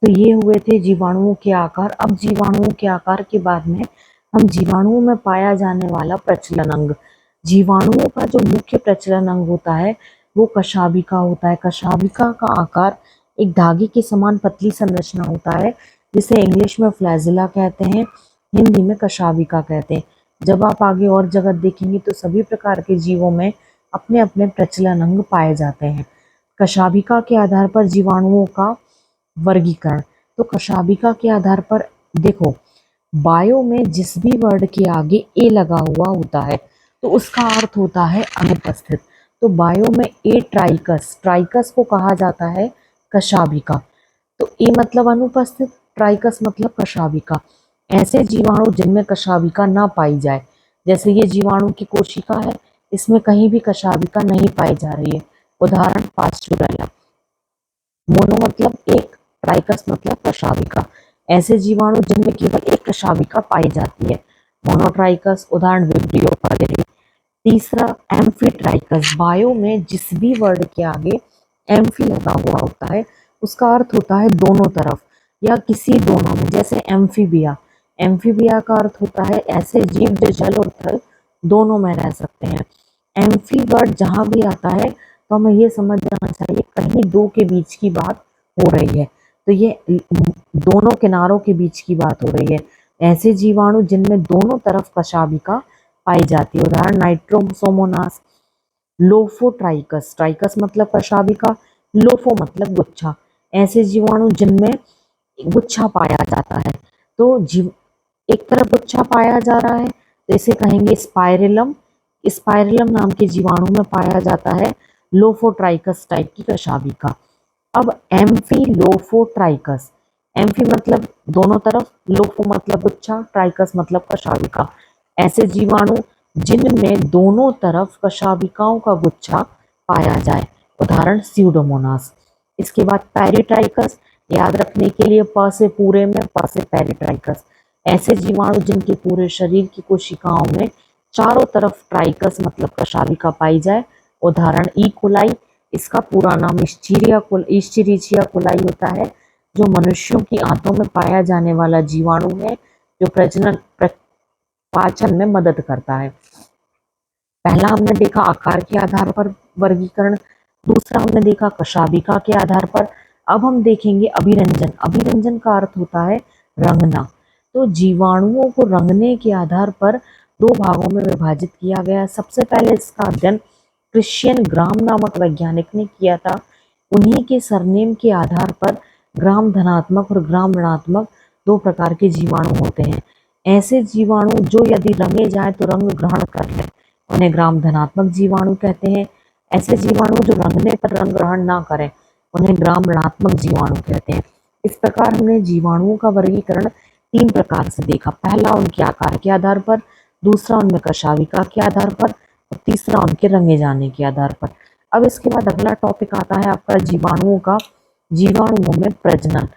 तो ये हुए थे जीवाणुओं के आकार। अब जीवाणुओं के आकार के बाद में हम जीवाणुओं में पाया जाने वाला प्रचलन अंग। जीवाणुओं का जो मुख्य प्रचलन अंग होता है वो कशाभिका होता है। कशाभिका का आकार एक धागे के समान पतली संरचना होता है, जिसे इंग्लिश में फ्लैजिला कहते हैं, हिंदी में कशाभिका कहते हैं। जब आप आगे और जगह देखेंगे तो सभी प्रकार के जीवों में अपने अपने प्रचलन अंग पाए जाते हैं। कशाभिका के आधार पर जीवाणुओं का वर्गीकरण। तो कशाभिका के आधार पर देखो, बायो में जिस भी वर्ड के आगे ए लगा हुआ होता है तो उसका अर्थ होता है अनुपस्थित। तो बायो में ए ट्राइकस, ट्राइकस को कहा जाता है कशाभिका। तो ए मतलब अनुपस्थित, ट्राइकस मतलब कशाभिका। ऐसे जीवाणु जिनमें कशाभिका ना पाई जाए, जैसे ये जीवाणु की कोशिका है, इसमें कहीं भी कशाभिका नहीं पाई जा रही है। उदाहरण पास्चुरेला। मोनो मतलब एक, ट्राइकस मतलब कशाभिका। ऐसे जीवाणु जिनमें केवल एक कशाभिका पाई जाती है, मोनोट्राइकस। उदाहरण विब्रियो पलेरी। तीसरा एम्फीट्राइकस। बायो में जिस भी वर्ड के आगे एम्फी लगा हुआ होता है उसका अर्थ होता है दोनों तरफ या किसी दोनों में, जैसे एम्फीबिया। एम्फीबिया का अर्थ होता है ऐसे जीव जो जल और थल दोनों में रह सकते हैं। एम्फी वर्ड जहां भी आता है तो हमें ये समझ जाना चाहिए कहीं दो के बीच की बात हो रही है, तो ये दोनों किनारों के बीच की बात हो रही है। ऐसे जीवाणु जिनमें दोनों तरफ कशाभिका पाई जाती है, उदाहरण नाइट्रोसोमोनास। लोफोट्राइकस, ट्राइकस मतलब कशाभिका, लोफो मतलब गुच्छा। ऐसे जीवाणु जिनमें गुच्छा पाया जाता है, तो जीव एक तरफ गुच्छा पाया जा रहा है तो इसे कहेंगे स्पाइरेलम। स्पाइरेलम नाम के जीवाणु में पाया जाता है लोफोट्राइकस टाइप की कशाभिका। अब एम्फीलोफोट्राइकस। एम्फी मतलब दोनों तरफ, लोफो मतलब गुच्छा, ट्राइकस मतलब कशाभिका। ऐसे जीवाणु जिनमें दोनों तरफ कशाभिकाओं का गुच्छा पाया जाए, उदाहरण स्यूडोमोनास। इसके बाद पेरिट्राइकस। याद रखने के लिए प से पूरे में, प से पेरिट्राइकस। ऐसे जीवाणु जिनके पूरे शरीर की कोशिकाओं में चारों तरफ ट्राइकस मतलब कशाभिका पाई जाए, उदाहरण ई कोलाई। इसका पूरा नाम इश्चीरिचिया कोलाई होता है, जो मनुष्यों की आंतों में पाया जाने वाला जीवाणु है जो प्रजनन पाचन में मदद करता है। पहला हमने देखा आकार के आधार पर वर्गीकरण, दूसरा हमने देखा कशाभिका के आधार पर। अब हम देखेंगे अभिरंजन। अभिरंजन का अर्थ होता है रंगना। तो जीवाणुओं को रंगने के आधार पर दो भागों में विभाजित किया गया। सबसे पहले इसका अध्ययन क्रिश्चियन ग्राम नामक वैज्ञानिक ने किया था। उन्हीं के सरनेम के आधार पर ग्राम धनात्मक और ग्राम ऋणात्मक दो प्रकार के जीवाणु होते हैं। ऐसे जीवाणु जो यदि रंगे जाए तो रंग ग्रहण कर ले, उन्हें ग्राम धनात्मक जीवाणु कहते हैं। ऐसे जीवाणु जो रंगने पर रंग ग्रहण ना करें, उन्हें ग्राम ऋणात्मक जीवाणु कहते हैं। इस प्रकार हमने जीवाणुओं का वर्गीकरण तीन प्रकार से देखा। पहला उनके आकार के आधार पर, दूसरा उनमें कशाभिका के आधार पर, और तीसरा उनके रंगे जाने के आधार पर। अब इसके बाद अगला टॉपिक आता है आपका जीवाणुओं का, जीवाणुओं में प्रजनन।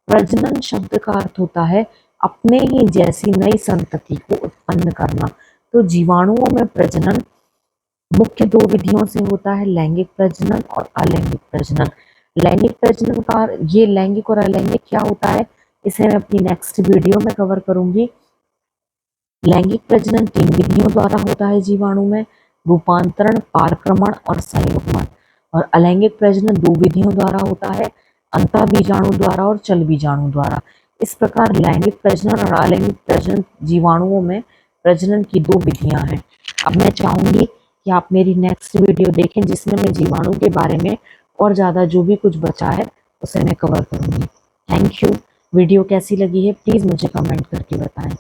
प्रजनन शब्द का अर्थ होता है अपने ही जैसी नई संतति को उत्पन्न करना। तो जीवाणुओं में प्रजनन मुख्य दो विधियों से होता है, लैंगिक प्रजनन और अलैंगिक प्रजनन। लैंगिक प्रजनन का ये लैंगिक और अलैंगिक क्या होता है, इसे मैं अपनी नेक्स्ट वीडियो में कवर करूंगी। लैंगिक प्रजनन तीन विधियों द्वारा होता है जीवाणु में, रूपांतरण, पारक्रमण और संयुग्मन। और अलैंगिक प्रजनन दो विधियों द्वारा होता है, अंतःबीजाणु द्वारा और चल बीजाणु द्वारा। इस प्रकार लैंगिक प्रजनन और अलैंगिक प्रजनन जीवाणुओं में प्रजनन की दो विधियां हैं। अब मैं चाहूंगी कि आप मेरी नेक्स्ट वीडियो देखें जिसमें मैं जीवाणु के बारे में और ज़्यादा जो भी कुछ बचा है उसे मैं कवर करूंगी। Thank you. वीडियो कैसी लगी है प्लीज़ मुझे कमेंट करके बताएं।